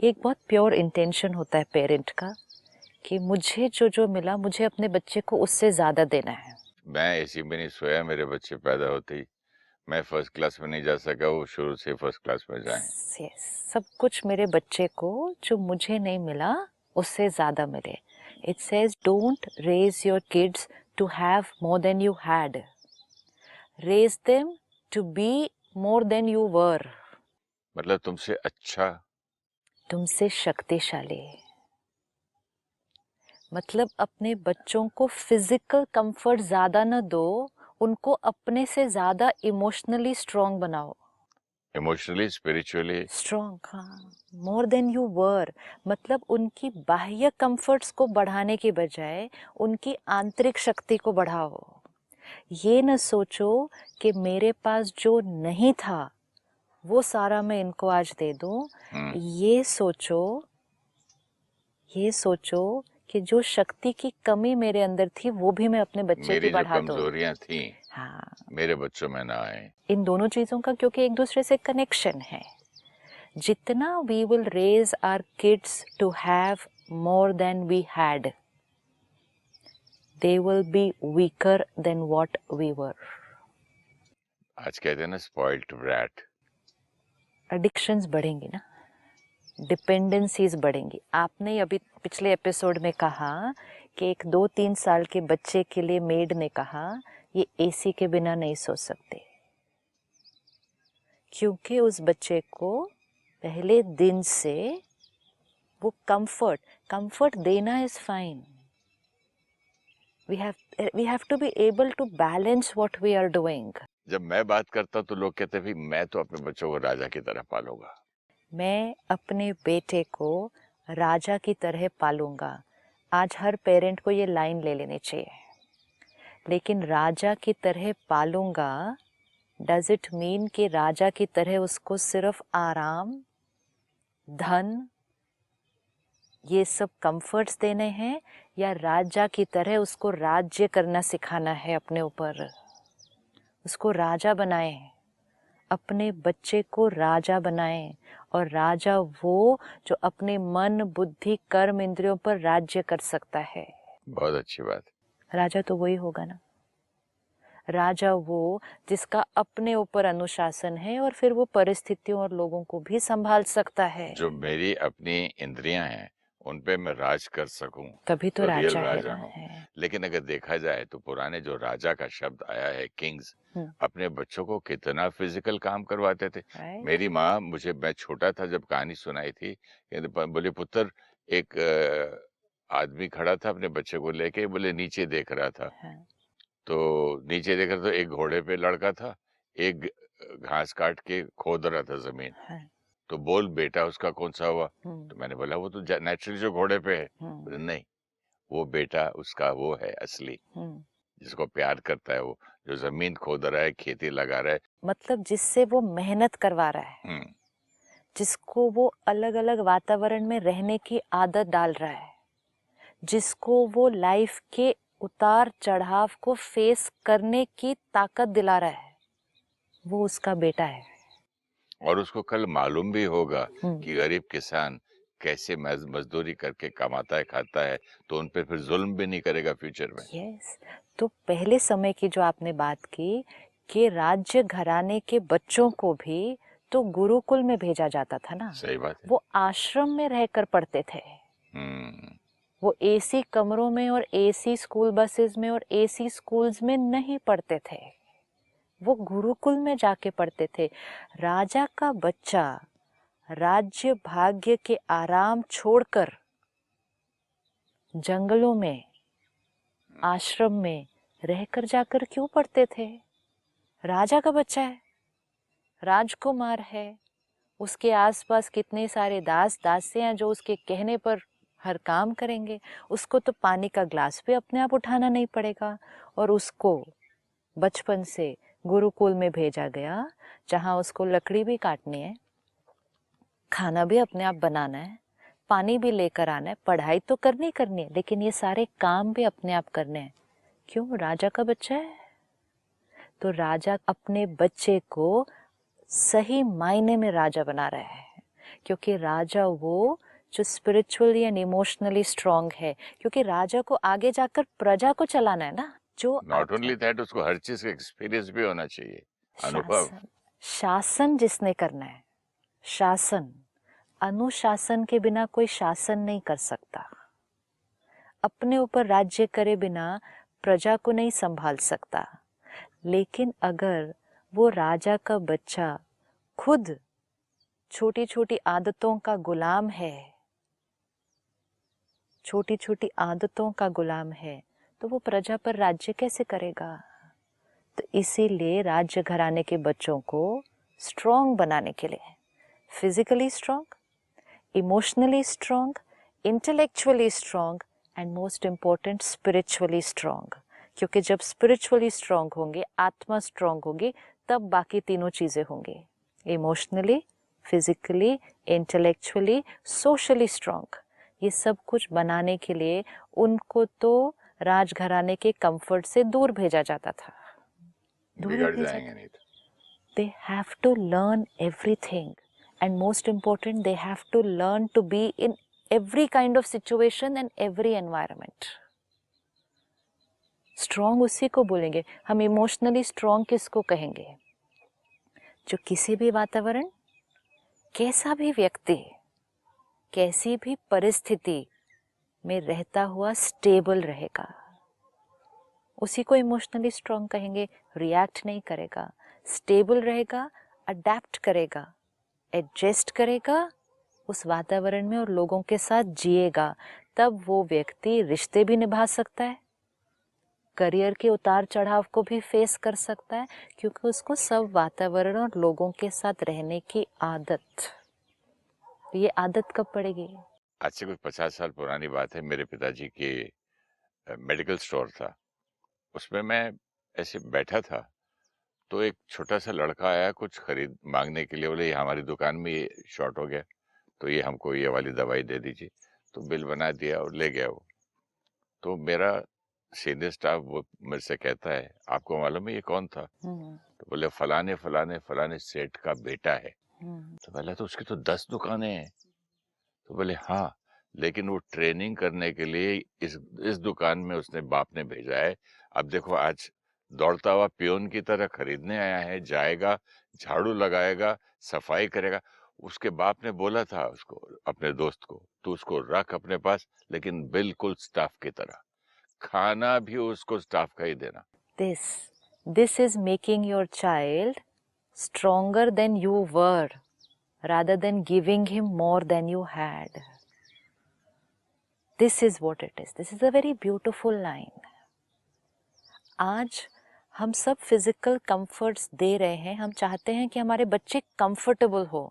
एक बहुत pure intention होता है पेरेंट का कि मुझे जो जो मिला मुझे अपने बच्चे को उससे ज़्यादा देना है। मैं एसी में नहीं सोया, मेरे बच्चे पैदा होते ही मैं फर्स्ट क्लास में नहीं जा सका, वो शुरू से फर्स्ट क्लास में जाएं। Yes, सब कुछ मेरे बच्चे को जो मुझे नहीं मिला उससे ज़्यादा मिले। It says don't raise your kids to have more than you had. Raise them to be more than you were. मतलब तुमसे अच्छा। तुमसे शक्तिशाली। मतलब अपने बच्चों को फिजिकल कंफर्ट ज्यादा न दो, उनको अपने से ज्यादा इमोशनली स्ट्रांग बनाओ। इमोशनली स्पिरिचुअली स्ट्रांग, हाँ, मोर देन यू वर। मतलब उनकी बाह्य कंफर्ट्स को बढ़ाने की बजाय उनकी आंतरिक शक्ति को बढ़ाओ। ये न सोचो कि मेरे पास जो नहीं था वो सारा मैं इनको आज दे दूं। ये सोचो, ये सोचो कि जो शक्ति की कमी मेरे अंदर थी वो भी मैं अपने बच्चे की मेरी जो बढ़ा दूं। कमजोरियां थी हाँ, मेरे बच्चों में ना आए। इन दोनों चीजों का क्योंकि एक दूसरे से कनेक्शन है। जितना we will raise our kids to have more than we had, they will be weaker than what we were. आज कहते हैं ना, स्पॉइल्ड ब्रैट। एडिक्शंस बढ़ेंगी ना, डिपेंडेंसीज बढ़ेंगी। आपने अभी पिछले एपिसोड में कहा कि एक 2-3 साल के बच्चे के लिए मेड ने कहा ये एसी के बिना नहीं सो सकते, क्योंकि उस बच्चे को पहले दिन से वो कंफर्ट देना is fine. We have to be able to balance what we are doing. जब मैं बात करता हूँ तो लोग कहते हैं भाई मैं तो अपने बच्चों को राजा की तरह पालूंगा। मैं अपने बेटे को राजा की तरह पालूंगा। आज हर पेरेंट को ये लाइन ले लेनी चाहिए। लेकिन राजा की तरह पालूंगा डज इट मीन कि राजा की तरह उसको सिर्फ आराम, धन, ये सब कंफर्ट्स देने हैं, या राजा की तरह उसको राज्य करना सिखाना है अपने ऊपर? उसको राजा बनाएं, अपने बच्चे को राजा बनाएं। और राजा वो जो अपने मन, बुद्धि, कर्म, इंद्रियों पर राज्य कर सकता है। बहुत अच्छी बात। राजा तो वही होगा ना। राजा वो जिसका अपने ऊपर अनुशासन है और फिर वो परिस्थितियों और लोगों को भी संभाल सकता है। जो मेरी अपनी इंद्रियां हैं उन पे मैं राज कर सकूं तभी तो रियल राजा है राजा ना। हूँ। है। लेकिन अगर देखा जाए तो पुराने जो राजा का शब्द आया है, किंग्स, अपने बच्चों को कितना फिजिकल काम करवाते थे। राइट। मेरी माँ मुझे, मैं छोटा था जब कहानी सुनाई थी, बोले पुत्र, एक आदमी खड़ा था अपने बच्चे को लेके, बोले नीचे देख रहा था। तो नीचे देख रहा था, एक घोड़े पे लड़का था, एक घास काट के खोद रहा था जमीन। तो बोल बेटा उसका कौन सा हुआ? तो मैंने बोला वो तो नेचुरली जो घोड़े पे है। बोले नहीं, वो बेटा उसका वो है असली, जिसको प्यार करता है, वो जो जमीन खोद रहा है, खेती लगा रहा है। मतलब जिससे वो मेहनत करवा रहा है, जिसको वो अलग अलग वातावरण में रहने की आदत डाल रहा है, जिसको वो लाइफ के उतार चढ़ाव को फेस करने की ताकत दिला रहा है, वो उसका बेटा है। और उसको कल मालूम भी होगा कि गरीब किसान कैसे मजदूरी करके कमाता है, खाता है, तो उन पे फिर जुल्म भी नहीं करेगा फ्यूचर में। यस। तो पहले समय की जो आपने बात की कि राज्य घराने के बच्चों को भी तो गुरुकुल में भेजा जाता था ना। सही बात है। वो आश्रम में रहकर पढ़ते थे। वो एसी कमरों में और एसी स्कूल बसेस में और एसी स्कूल्स में नहीं पढ़ते थे, वो गुरुकुल में जाके पढ़ते थे। राजा का बच्चा राज्य भाग्य के आराम छोड़कर जंगलों में, आश्रम में रहकर जाकर क्यों पढ़ते थे? राजा का बच्चा है, राजकुमार है, उसके आसपास कितने सारे दास दासियां जो उसके कहने पर हर काम करेंगे। उसको तो पानी का ग्लास भी अपने आप उठाना नहीं पड़ेगा। और उसको बचपन से गुरुकुल में भेजा गया, जहाँ उसको लकड़ी भी काटनी है, खाना भी अपने आप बनाना है, पानी भी लेकर आना है, पढ़ाई तो करनी है, लेकिन ये सारे काम भी अपने आप करने हैं। क्यों? राजा का बच्चा है। तो राजा अपने बच्चे को सही मायने में राजा बना रहा है, क्योंकि राजा वो जो स्पिरिचुअली एंड इमोशनली स्ट्रांग है, क्योंकि राजा को आगे जाकर प्रजा को चलाना है ना। जो नॉट ओनली दैट, उसको हर चीज का एक्सपीरियंस भी होना चाहिए, अनुभव। शासन, शासन जिसने करना है, शासन, अनुशासन के बिना कोई शासन नहीं कर सकता। अपने ऊपर राज्य करे बिना प्रजा को नहीं संभाल सकता। लेकिन अगर वो राजा का बच्चा खुद छोटी छोटी आदतों का गुलाम है, छोटी छोटी आदतों का गुलाम है, तो वो प्रजा पर राज्य कैसे करेगा? तो इसीलिए राज्य घराने के बच्चों को स्ट्रॉन्ग बनाने के लिए, physically strong, emotionally strong, intellectually strong and most important spiritually strong. क्योंकि जब स्पिरिचुअली स्ट्रॉन्ग होंगे, आत्मा स्ट्रॉन्ग होगी, तब बाकी तीनों चीज़ें होंगी, emotionally, physically, intellectually, socially strong. ये सब कुछ बनाने के लिए उनको तो राजघराने के कंफर्ट से दूर भेजा जाता था, बिगड़ जाएंगे नहीं तो। They have to learn everything, and most important, they have to learn to be in every kind of situation and every environment. Strong उसी को बोलेंगे हम। इमोशनली स्ट्रॉन्ग किसको कहेंगे? जो किसी भी वातावरण, कैसा भी व्यक्ति, कैसी भी परिस्थिति में रहता हुआ स्टेबल रहेगा, उसी को इमोशनली स्ट्रॉन्ग कहेंगे। रिएक्ट नहीं करेगा, स्टेबल रहेगा, अडेप्ट करेगा, एडजस्ट करेगा उस वातावरण में और लोगों के साथ जिएगा। तब वो व्यक्ति रिश्ते भी निभा सकता है, करियर के उतार चढ़ाव को भी फेस कर सकता है, क्योंकि उसको सब वातावरण और लोगों के साथ रहने की आदत। ये आदत कब पड़ेगी? आज से कुछ 50 साल पुरानी बात है। मेरे पिताजी के मेडिकल स्टोर था, उसमें मैं ऐसे बैठा था, तो एक छोटा सा लड़का आया कुछ खरीद मांगने के लिए। बोले ये हमारी दुकान में ये शॉर्ट हो गया, तो ये हमको ये वाली दवाई दे दीजिए। तो बिल बना दिया और ले गया वो। तो मेरा सीनियर स्टाफ वो मेरे से कहता है, आपको मालूम है ये कौन था? तो बोले फलाने फलाने फलाने सेठ का बेटा है। तो पहले तो उसकी तो 10 दुकानें हैं। तो बोले हाँ, लेकिन वो ट्रेनिंग करने के लिए इस दुकान में उसने बाप ने भेजा है। अब देखो आज दौड़ता हुआ पियोन की तरह खरीदने आया है, जाएगा, झाड़ू लगाएगा, सफाई करेगा। उसके बाप ने बोला था उसको, अपने दोस्त को, तू उसको रख अपने पास, लेकिन बिल्कुल स्टाफ की तरह, खाना भी उसको स्टाफ का ही देना। This is making your child stronger than you were, rather than giving him more than you had. This is what it is. This is a very beautiful line. आज हम सब फिजिकल कंफर्ट्स दे रहे हैं, हम चाहते हैं कि हमारे बच्चे कंफर्टेबल हो।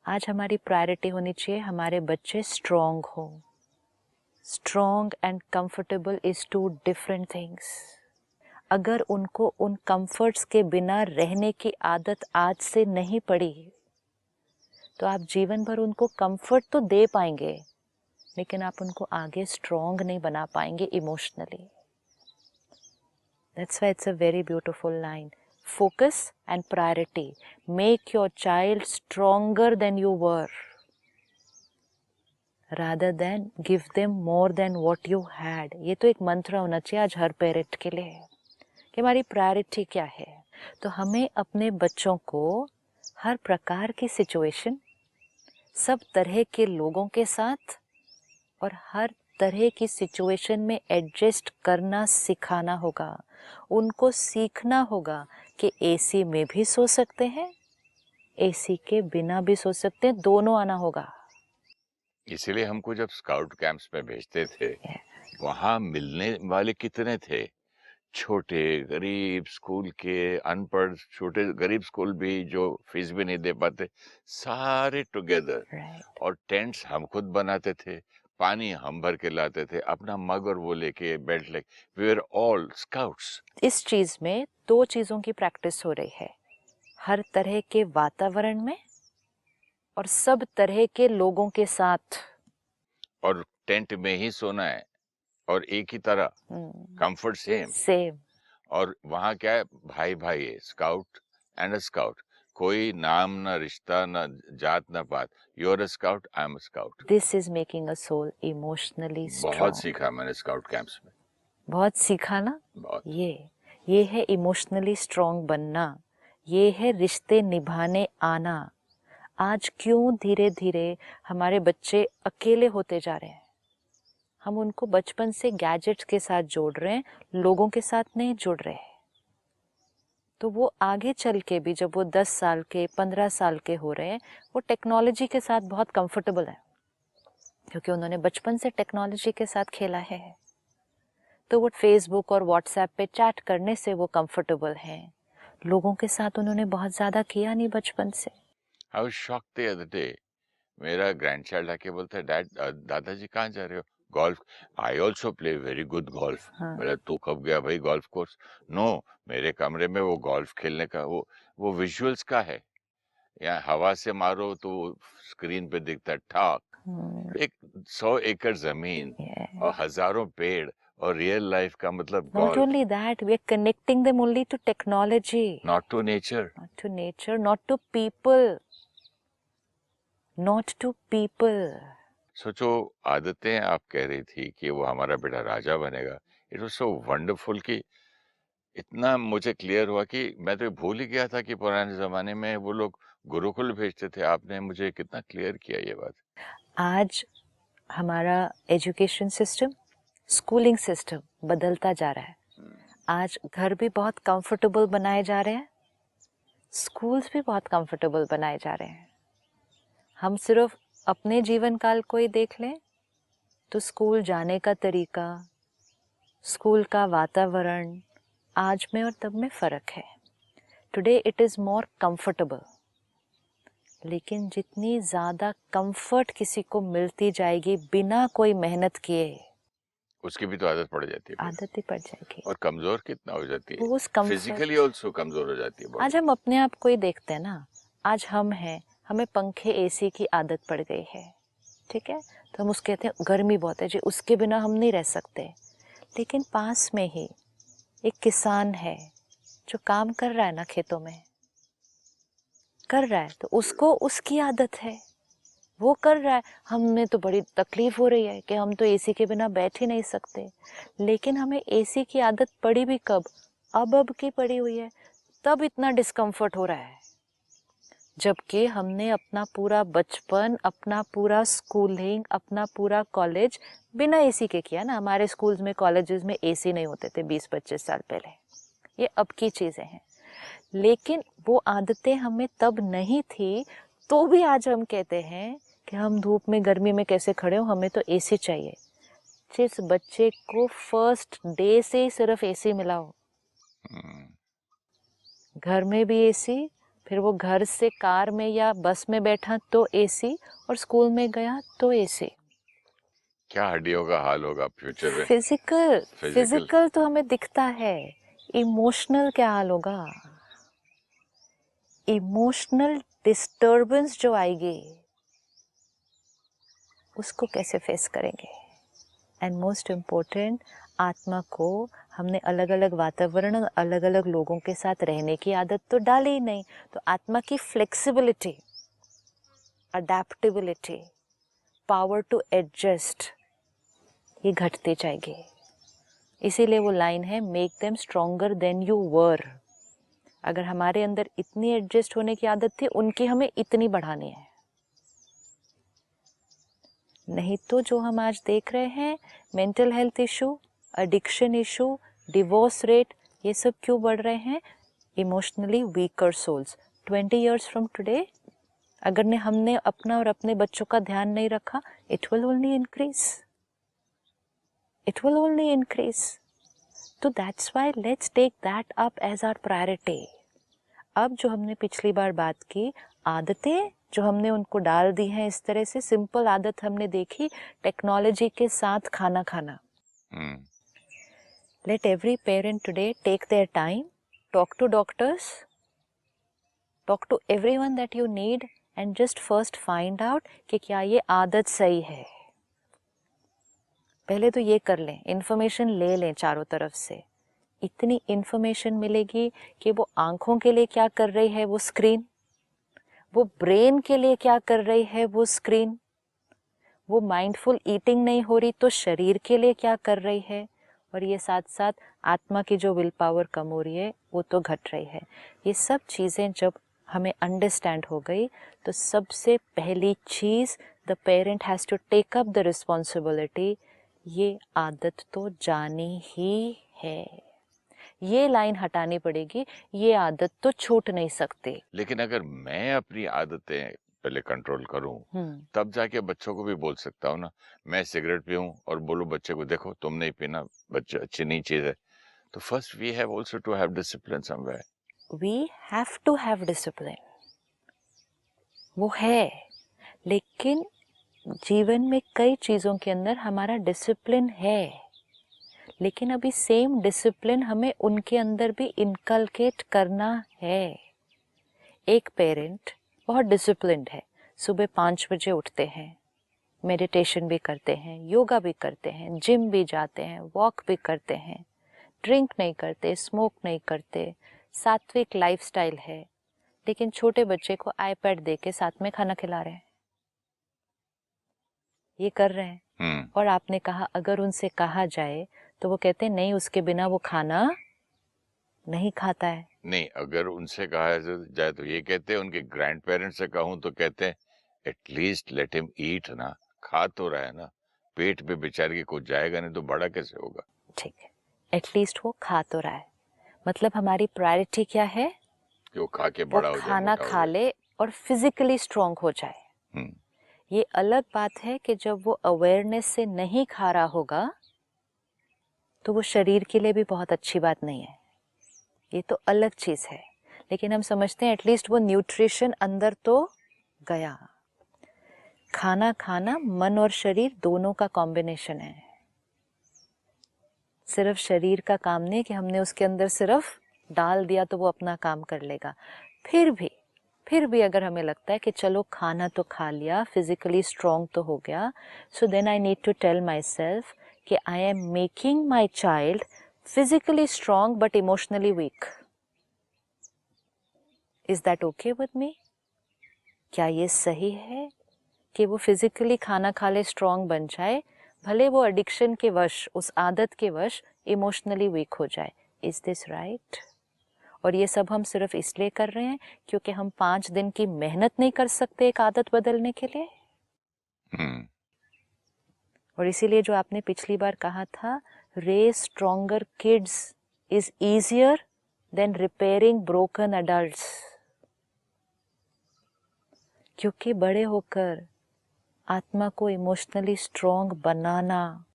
आज हमारी प्रायोरिटी होनी चाहिए हमारे बच्चे स्ट्रॉन्ग हो। Strong and comfortable is two different things. अगर उनको उन कंफर्ट्स के बिना रहने की आदत आज से नहीं पड़ी, तो आप जीवन भर उनको कंफर्ट तो दे पाएंगे, लेकिन आप उनको आगे स्ट्रॉन्ग नहीं बना पाएंगे emotionally. That's why it's a very beautiful line. Focus and priority. Make your child stronger than you were, rather than give them more than what you had. ये तो एक मंत्र होना चाहिए आज हर पेरेंट के लिए कि हमारी प्रायोरिटी क्या है। तो हमें अपने बच्चों को हर प्रकार की सिचुएशन, सब तरह के लोगों के साथ और हर तरह की सिचुएशन में एडजस्ट करना सिखाना होगा। उनको सीखना होगा कि एसी में भी सो सकते हैं, एसी के बिना भी सो सकते हैं, दोनों आना होगा। इसीलिए हमको जब स्काउट कैंप्स में भेजते थे, वहां मिलने वाले कितने थे, छोटे गरीब स्कूल के, अनपढ़ छोटे गरीब स्कूल भी जो फीस भी नहीं दे पाते, सारे टुगेदर। और टेंट्स हम खुद बनाते थे, पानी हम भर के लाते थे, अपना मग और वो लेके, बेल्ट लेके, वी आर ऑल स्काउट्स। इस चीज में दो चीजों की प्रैक्टिस हो रही है, हर तरह के वातावरण में और सब तरह के लोगों के साथ। और टेंट में ही सोना है और एक ही तरह, कंफर्ट सेम। सेम। और वहां क्या है, भाई भाई है, स्काउट एंड अ स्काउट। कोई नाम ना रिश्ता ना जात ना पात, you are a scout, I am a scout. This is making a soul emotionally बहुत स्ट्रांग। सीखा मैंने स्काउट कैंप्स में, बहुत सीखा ना। बहुत। ये है इमोशनली स्ट्रांग बनना, ये है रिश्ते निभाने आना। आज क्यों धीरे धीरे हमारे बच्चे अकेले होते जा रहे हैं? हम उनको बचपन से गैजेट्स के साथ जोड़ रहे हैं, लोगों के साथ नहीं जोड़ रहे हैं। तो वो आगे चल के भी जब वो 10 साल के 15 साल के हो रहे हैं, वो टेक्नोलॉजी के साथ बहुत कंफर्टेबल है, क्योंकि उन्होंने बचपन से टेक्नोलॉजी के साथ खेला है। तो वो फेसबुक और व्हाट्सएप पे चैट करने से वो कंफर्टेबल हैं। लोगों के साथ उन्होंने बहुत ज़्यादा किया नहीं बचपन से। I was shocked the other day, मेरा ग्रैंडचाइल्ड आके बोलता है, डैड दादाजी कहाँ जा रहे हो? Golf. I also play very good golf. हाँ। बोला तू कब गया भाई गोल्फ कोर्स? नो, मेरे कमरे में वो गोल्फ खेलने का वो विजुअल्स का है। यहाँ हवा से मारो तो स्क्रीन पे दिखता है ठाक। एक 100 एकड़ जमीन और हजारों पेड़ और रियल लाइफ का मतलब Not golf. only that, we are connecting them only to technology. Not to nature. Not to nature, not to people. Not to people. सोचो, आदतें आप कह रही थी कि वो हमारा बेटा राजा बनेगा। इट वाज सो वंडरफुल कि इतना मुझे क्लियर हुआ कि मैं तो भूल ही गया था कि पुराने जमाने में वो लोग गुरुकुल भेजते थे। आपने मुझे कितना क्लियर किया ये बात। आज हमारा एजुकेशन सिस्टम, स्कूलिंग सिस्टम बदलता जा रहा है। आज घर भी बहुत कंफर्टेबल बनाए जा रहे हैं, स्कूल्स भी बहुत कंफर्टेबल बनाए जा रहे हैं। हम सिर्फ अपने जीवन काल को ही देख लें तो स्कूल जाने का तरीका, स्कूल का वातावरण आज में और तब में फ़र्क है। Today it is more comfortable, लेकिन जितनी ज़्यादा कंफर्ट किसी को मिलती जाएगी बिना कोई मेहनत किए, उसकी भी तो आदत पड़ जाती है, आदत ही पड़ जाएगी और कमजोर कितना हो जाती है, उस comfort- फिजिकली ऑल्सो कमजोर हो जाती है। आज हम अपने आप को ही देखते हैं ना। आज हम हैं, हमें पंखे एसी की आदत पड़ गई है, ठीक है, तो हम उसके कहते हैं गर्मी बहुत है जी, उसके बिना हम नहीं रह सकते। लेकिन पास में ही एक किसान है जो काम कर रहा है ना, खेतों में कर रहा है, तो उसको उसकी आदत है, वो कर रहा है। हमें तो बड़ी तकलीफ हो रही है कि हम तो एसी के बिना बैठ ही नहीं सकते, लेकिन हमें एसी की आदत पड़ी भी कब? अब की पड़ी हुई है, तब इतना डिस्कम्फर्ट हो रहा है। जबकि हमने अपना पूरा बचपन, अपना पूरा स्कूलिंग, अपना पूरा कॉलेज बिना एसी के किया ना। हमारे स्कूल्स में, कॉलेजेस में एसी नहीं होते थे 20-25 साल पहले, ये अब की चीज़ें हैं। लेकिन वो आदतें हमें तब नहीं थी, तो भी आज हम कहते हैं कि हम धूप में गर्मी में कैसे खड़े हो, हमें तो एसी चाहिए। जिस बच्चे को फर्स्ट डे से ही सिर्फ एसी मिला हो, घर में भी एसी, फिर वो घर से कार में या बस में बैठा तो एसी, और स्कूल में गया तो एसी। क्या हड्डियों का हाल होगा फ्यूचर में। फिजिकल तो हमें दिखता है, इमोशनल क्या हाल होगा? इमोशनल डिस्टर्बेंस जो आएगी उसको कैसे फेस करेंगे? एंड मोस्ट इम्पोर्टेंट, आत्मा को हमने अलग अलग वातावरण, अलग अलग लोगों के साथ रहने की आदत तो डाली ही नहीं, तो आत्मा की flexibility, adaptability, power to adjust, ये घटती जाएगी। इसीलिए वो लाइन है, make them stronger than you were. अगर हमारे अंदर इतनी एडजस्ट होने की आदत थी, उनकी हमें इतनी बढ़ानी है। नहीं तो जो हम आज देख रहे हैं, mental health issue, addiction issue, divorce rate, ये सब क्यों बढ़ रहे हैं? Emotionally weaker souls. 20 years from today अगर हमने अपना और अपने बच्चों का ध्यान नहीं रखा, it will only increase, it will only increase. तो that's why let's take that up as our priority. अब जो हमने पिछली बार बात की, आदतें जो हमने उनको डाल दी हैं, इस तरह से सिंपल आदत हमने देखी, टेक्नोलॉजी के साथ खाना खाना। Let every parent today take their time, talk to doctors, talk to everyone that you need, and just first find out कि क्या ये आदत सही है। पहले तो ये कर लें, इंफॉर्मेशन ले लें चारों तरफ से। इतनी इंफॉर्मेशन मिलेगी कि वो आंखों के लिए क्या कर रही है वो स्क्रीन, वो ब्रेन के लिए क्या कर रही है वो स्क्रीन, वो माइंडफुल ईटिंग नहीं हो रही तो शरीर के लिए क्या कर रही है, और ये साथ साथ आत्मा की जो विल पावर कम हो रही है वो तो घट रही है। ये सब चीज़ें जब हमें अंडरस्टैंड हो गई तो सबसे पहली चीज़, the parent has to take up the responsibility, ये आदत तो जानी ही है, ये लाइन हटानी पड़ेगी, ये आदत तो छूट नहीं सकती। लेकिन अगर मैं अपनी आदतें पहले कंट्रोल करूं, तब जाके बच्चों को भी बोल सकता हूँ ना। मैं सिगरेट पीऊं और बोलूं बच्चे को, देखो तुम नहीं पीना, बच्चे अच्छी नहीं चीज है। तो first we have also to have discipline somewhere. We have to have discipline, वो है, लेकिन जीवन में कई चीज़ों के अंदर हमारा डिसिप्लिन है, लेकिन अभी सेम डिसिप्लिन हमें उनके अंदर भी इनकलकेट करना है। एक पेरेंट बहुत डिसिप्लिन्ड है, सुबह 5 बजे उठते हैं, मेडिटेशन भी करते हैं, योगा भी करते हैं, जिम भी जाते हैं, वॉक भी करते हैं, ड्रिंक नहीं करते, स्मोक नहीं करते, सात्विक लाइफस्टाइल है, लेकिन छोटे बच्चे को आईपैड दे के साथ में खाना खिला रहे हैं, ये कर रहे हैं। और आपने कहा अगर उनसे कहा जाए तो वो कहते हैं नहीं, उसके बिना वो खाना नहीं खाता है। नहीं, अगर उनसे कहा जाए तो ये कहते हैं, उनके ग्रैंड पेरेंट्स से कहूँ तो कहते हैं एटलीस्ट लेट हिम ईट ना, खा तो रहा है ना, पेट पे बेचारे के कुछ जाएगा नहीं तो बड़ा कैसे होगा। ठीक है, एटलीस्ट वो खा तो रहा है, मतलब हमारी प्रायोरिटी क्या है कि वो खा के वो बड़ा हो जाए, खाना मोटा हो खा जाए। ले और फिजिकली स्ट्रांग हो जाए। ये अलग बात है कि जब वो अवेयरनेस से नहीं खा रहा होगा तो वो शरीर के लिए भी बहुत अच्छी बात नहीं है, ये तो अलग चीज़ है। लेकिन हम समझते हैं एटलीस्ट वो न्यूट्रिशन अंदर तो गया। खाना खाना मन और शरीर दोनों का कॉम्बिनेशन है, सिर्फ शरीर का काम नहीं कि हमने उसके अंदर सिर्फ डाल दिया तो वो अपना काम कर लेगा। फिर भी अगर हमें लगता है कि चलो खाना तो खा लिया, फिजिकली स्ट्रांग तो हो गया, so then I need to tell myself कि I am making my child physically strong but emotionally weak. Is that okay with me? क्या ये सही है कि वो फिजिकली खाना खा ले स्ट्रांग बन जाए, भले वो एडिक्शन के वश, उस आदत के वश इमोशनली वीक हो जाए? Is this right? और ये सब हम सिर्फ इसलिए कर रहे हैं क्योंकि हम 5 दिन की मेहनत नहीं कर सकते एक आदत बदलने के लिए। और इसीलिए जो आपने पिछली बार कहा था, raise stronger kids is easier than repairing broken adults, क्योंकि बड़े होकर आत्मा को इमोशनली स्ट्रॉन्ग बनाना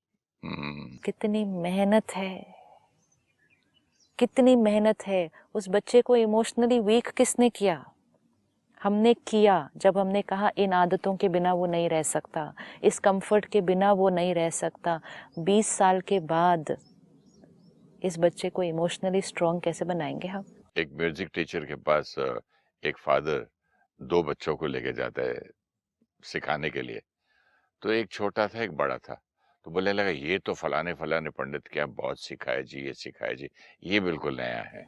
कितनी मेहनत है, कितनी मेहनत है। उस बच्चे को इमोशनली वीक किसने किया? हमने किया, जब हमने कहा इन आदतों के बिना वो नहीं रह सकता, इस कंफर्ट के बिना वो नहीं रह सकता। 20 साल के बाद इस बच्चे को इमोशनली स्ट्रॉन्ग कैसे बनाएंगे हम? एक म्यूजिक टीचर के पास एक फादर 2 बच्चों को लेके जाता है सिखाने के लिए। तो एक छोटा था, एक बड़ा था। तो बोलने लगा ये तो फलाने फलाने पंडित के यहाँ बहुत सिखाया जी, ये सिखाया जी, ये बिल्कुल नया है।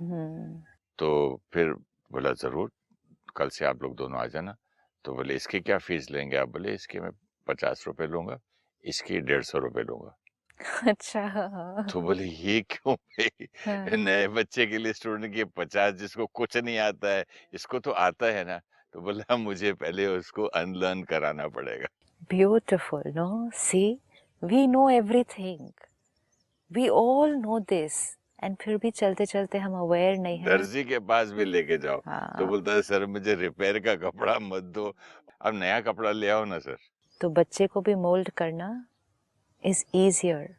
तो फिर बोला जरूर, कल से आप लोग दोनों आ जाना। तो बोले इसकी क्या फीस लेंगे आप? बोले इसके मैं 50 रुपए लूंगा, इसकी 150 रुपए लूंगा। अच्छा। तो बोले ये क्यों भाई? हाँ। नए बच्चे के लिए स्टूडेंट के 50, जिसको कुछ नहीं आता है, इसको तो आता है ना। तो बोला मुझे पहले उसको अनलर्न कराना पड़ेगा। Beautiful, no? See, we know everything. We all know this. And फिर भी चलते चलते हम अवेयर नहीं है। दर्जी के पास भी लेके जाओ तो बोलता है सर मुझे रिपेयर का कपड़ा मत दो, अब नया कपड़ा ले आओ ना सर। तो बच्चे को भी मोल्ड करना इज ईजियर।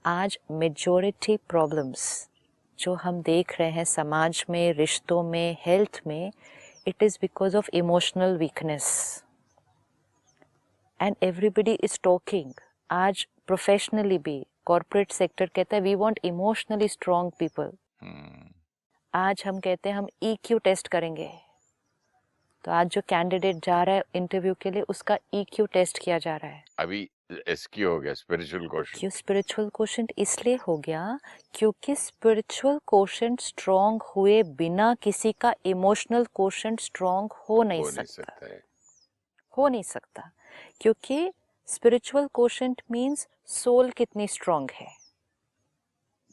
आज मेजॉरिटी प्रॉब्लम्स जो हम देख रहे हैं समाज में, रिश्तों में, हेल्थ में, it is because of emotional weakness and everybody is talking. आज प्रोफेशनली भी कॉर्पोरेट सेक्टर कहता है we want emotionally strong people. आज हम कहते हैं हम EQ टेस्ट करेंगे, तो आज जो कैंडिडेट जा रहा है इंटरव्यू के लिए उसका EQ टेस्ट किया जा रहा है। अभी SQ हो गया, स्पिरिचुअल क्वेश्चन। क्यों स्पिरिचुअल क्वोशंट इसलिए हो गया क्योंकि स्पिरिचुअल क्वोशंट स्ट्रॉन्ग हुए बिना किसी का इमोशनल क्वोशंट स्ट्रॉन्ग हो नहीं सकता है। हो नहीं सकता, क्योंकि स्पिरिचुअल क्वोशंट मीन्स सोल कितनी स्ट्रॉन्ग है,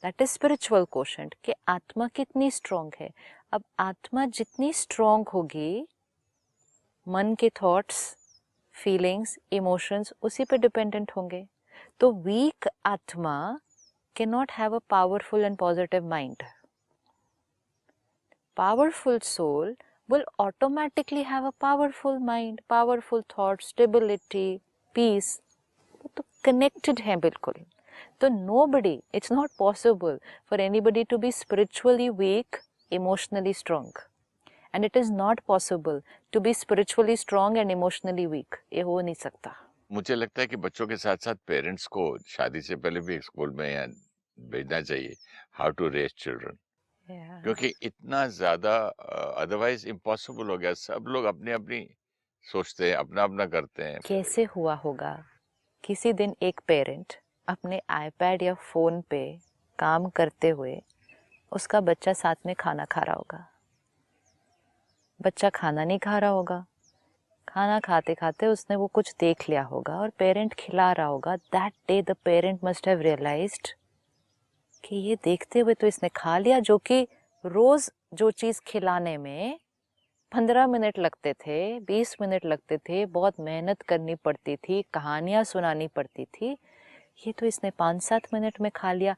दैट इज स्पिरिचुअल क्वोशंट, कि आत्मा कितनी स्ट्रॉन्ग है। अब आत्मा जितनी स्ट्रॉन्ग होगी, मन के थॉट्स, फीलिंग्स, इमोशंस उसी पे डिपेंडेंट होंगे। तो वीक आत्मा can not have a powerful and positive mind. Powerful soul will automatically have a powerful mind, powerful thoughts, stability, peace. तो connected हैं बिल्कुल। तो nobody, it's not possible for anybody to be spiritually weak, emotionally strong. And it is not possible to be spiritually strong and emotionally weak. ये हो नहीं सकता। मुझे लगता है कि बच्चों के साथ साथ पेरेंट्स को शादी से पहले भी एक स्कूल में या भेजना चाहिए, हाउ टू रेज चिल्ड्रन, क्योंकि इतना ज्यादा अदरवाइज इम्पॉसिबल हो गया। सब लोग अपनी अपनी सोचते हैं, अपना अपना करते हैं। कैसे हुआ होगा, किसी दिन एक पेरेंट अपने आईपैड या फोन पे काम करते हुए उसका बच्चा साथ में खाना खा रहा होगा, बच्चा खाना नहीं खा रहा होगा, खाना खाते खाते उसने वो कुछ देख लिया होगा और पेरेंट खिला रहा होगा। That day the parent must have realised कि ये देखते हुए तो इसने खा लिया, जो कि रोज जो चीज खिलाने में 15 मिनट लगते थे, 20 मिनट लगते थे, बहुत मेहनत करनी पड़ती थी, कहानियां सुनानी पड़ती थी, ये तो इसने 5-7 मिनट में खा लिया।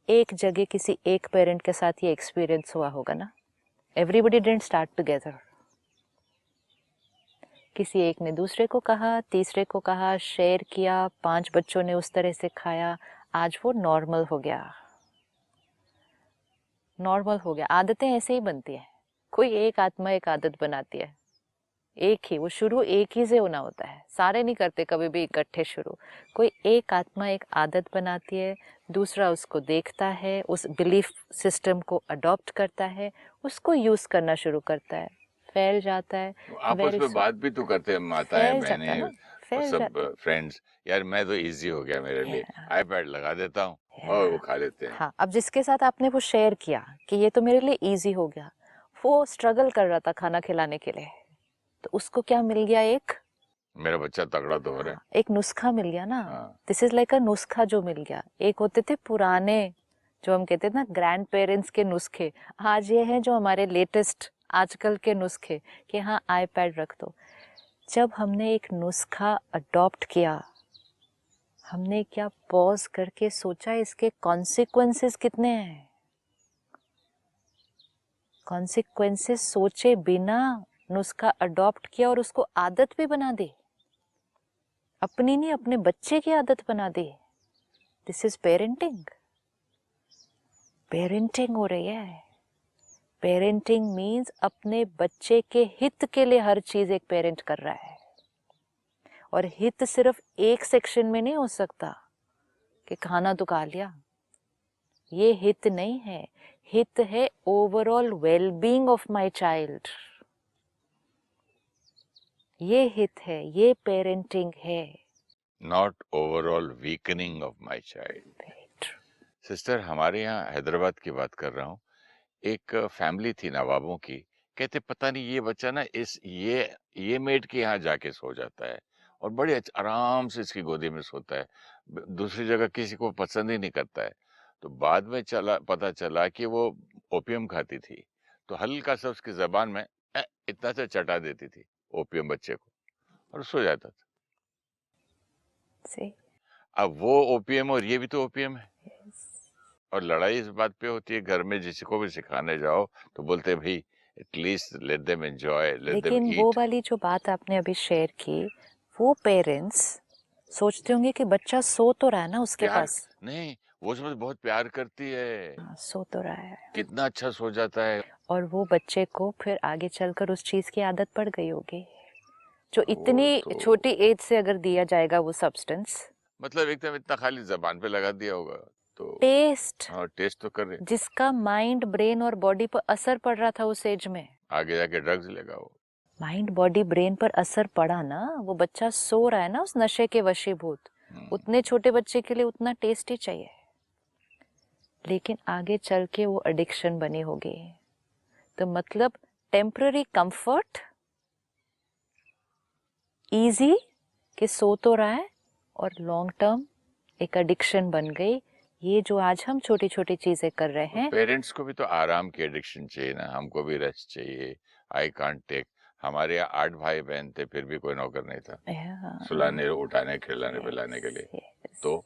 एक जगह किसी एक पेरेंट के साथ ये एक्सपीरियंस हुआ होगा ना। Everybody didn't start together. किसी एक ने दूसरे को कहा, तीसरे को कहा, शेयर किया, 5 बच्चों ने उस तरह से खाया, आज वो नॉर्मल हो गया। नॉर्मल हो गया। आदतें ऐसे ही बनती हैं, कोई एक आत्मा एक आदत बनाती है, एक ही, वो शुरू एक ही से होना होता है, सारे नहीं करते कभी भी इकट्ठे शुरू। कोई एक आत्मा एक आदत बनाती है, दूसरा उसको देखता है, उस बिलीफ सिस्टम को अडॉप्ट करता है, उसको यूज करना शुरू करता है, फैल जाता है। आपस में बात भी तो करते हैं, माताएं, बहनें और सब फ्रेंड्स, यार मैं तो इजी हो गया मेरे लिए, आईपैड लगा देता हूँ और वो खा लेते हैं। हाँ, अब जिसके साथ आपने वो शेयर किया कि ये तो मेरे लिए इजी हो गया, वो स्ट्रगल कर रहा था खाना खिलाने के लिए, तो उसको क्या मिल गया, एक मेरा बच्चा तगड़ा तो हो रहा है, एक नुस्खा मिल गया ना। दिस इज लाइक अ नुस्खा जो मिल गया। एक होते थे पुराने, जो हम कहते थे ना ग्रैंड पेरेंट्स के नुस्खे, आज ये है जो हमारे लेटेस्ट आजकल के नुस्खे कि हाँ आईपैड रख दो। जब हमने एक नुस्खा अडॉप्ट किया, हमने क्या पॉज करके सोचा इसके कॉन्सिक्वेंसेस कितने हैं? कॉन्सिक्वेंसेस सोचे बिना नुस्खा अडॉप्ट किया और उसको आदत भी बना दी, अपनी नहीं अपने बच्चे की आदत बना दी। This is parenting. पेरेंटिंग हो रही है। पेरेंटिंग मीन्स अपने बच्चे के हित के लिए हर चीज एक पेरेंट कर रहा है, और हित सिर्फ एक सेक्शन में नहीं हो सकता कि खाना तो खा लिया। ये हित नहीं है, हित है overall wellbeing of my child. ये हित है, ये पेरेंटिंग है, not overall weakening of my child. Sister, हमारे यहाँ हैदराबाद की बात कर रहा हूँ, एक फैमिली थी नवाबों की, कहते पता नहीं ये बच्चा ना इस ये मेड के यहाँ जाके सो जाता है और बड़े आराम से इसकी गोदी में सोता है, दूसरी जगह किसी को पसंद ही नहीं करता है। तो बाद में पता चला कि वो ओपियम खाती थी, तो हल्का सा उसकी जबान में इतना सा चटा देती थी ओपियम बच्चे को और सो जाता था। अब वो ओपियम और ये भी तो ओपियम है। और लड़ाई इस बात पे होती है, घर में जिसको भी सिखाने जाओ तो बोलते हैं भाई at least let them enjoy, let them लेकिन ईट। वो वाली जो बात आपने अभी शेयर की, वो पेरेंट्स सोचते होंगे कि बच्चा सो तो रहा है ना उसके पास। नहीं, वो समझ बहुत प्यार करती है। सो तो रहा है, कितना अच्छा सो जाता है। और वो बच्चे को फिर आगे चलकर उस चीज की आदत पड़ गई होगी, जो इतनी छोटी एज से अगर दिया जाएगा वो सब्सटेंस, मतलब एकदम इतना खाली जबान पे लगा दिया होगा तो टेस्ट, हाँ टेस्ट तो कर रहे, जिसका माइंड, ब्रेन और बॉडी पर असर पड़ रहा था उस एज में, आगे जाके ड्रग्स लेगा वो। माइंड बॉडी ब्रेन पर असर पड़ा ना, वो बच्चा सो रहा है ना उस नशे के वशीभूत, उतने छोटे बच्चे के लिए उतना टेस्टी चाहिए, लेकिन आगे चल के वो एडिक्शन बनी होगी। तो मतलब टेम्पररी कंफर्ट, इजी कि सो तो रहा है, और लॉन्ग टर्म एक एडिक्शन बन गई। ये जो आज हम छोटी छोटी चीजें कर रहे हैं, पेरेंट्स को भी तो आराम की एडिक्शन चाहिए ना, हमको भी रेस्ट चाहिए। I can't take. हमारे यहाँ 8 भाई बहन थे, फिर भी कोई नौकर नहीं था सुलाने, उठाने, खिलाने, पिलाने के लिए। तो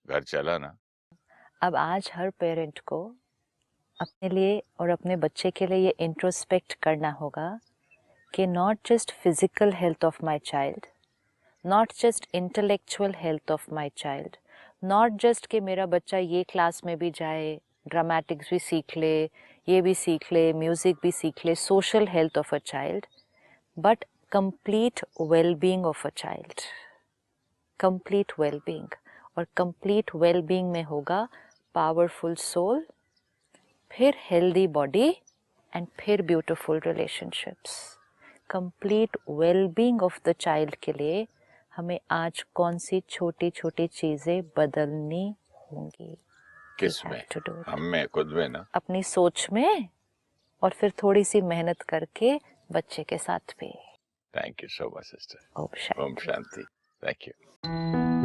घर चला ना। अब आज हर पेरेंट को अपने लिए और अपने बच्चे के लिए ये इंट्रोस्पेक्ट करना होगा कि not just physical health of my child, not just intellectual health of my child, not just कि मेरा बच्चा ये क्लास में भी जाए, ड्रामेटिक्स भी सीख ले, ये भी सीख ले, म्यूजिक भी सीख ले, social health of a child, but complete wellbeing of a child, complete wellbeing. और कंप्लीट वेलबींग में होगा पावरफुल सोल, फिर हेल्दी बॉडी, एंड फिर beautiful relationships. Complete wellbeing of the child के लिए हमें आज कौन सी छोटी छोटी चीजें बदलनी होंगी? किस में? हम में, खुद में ना, अपनी सोच में, और फिर थोड़ी सी मेहनत करके बच्चे के साथ भी। Thank you so much sister. ओम शांति। Thank you.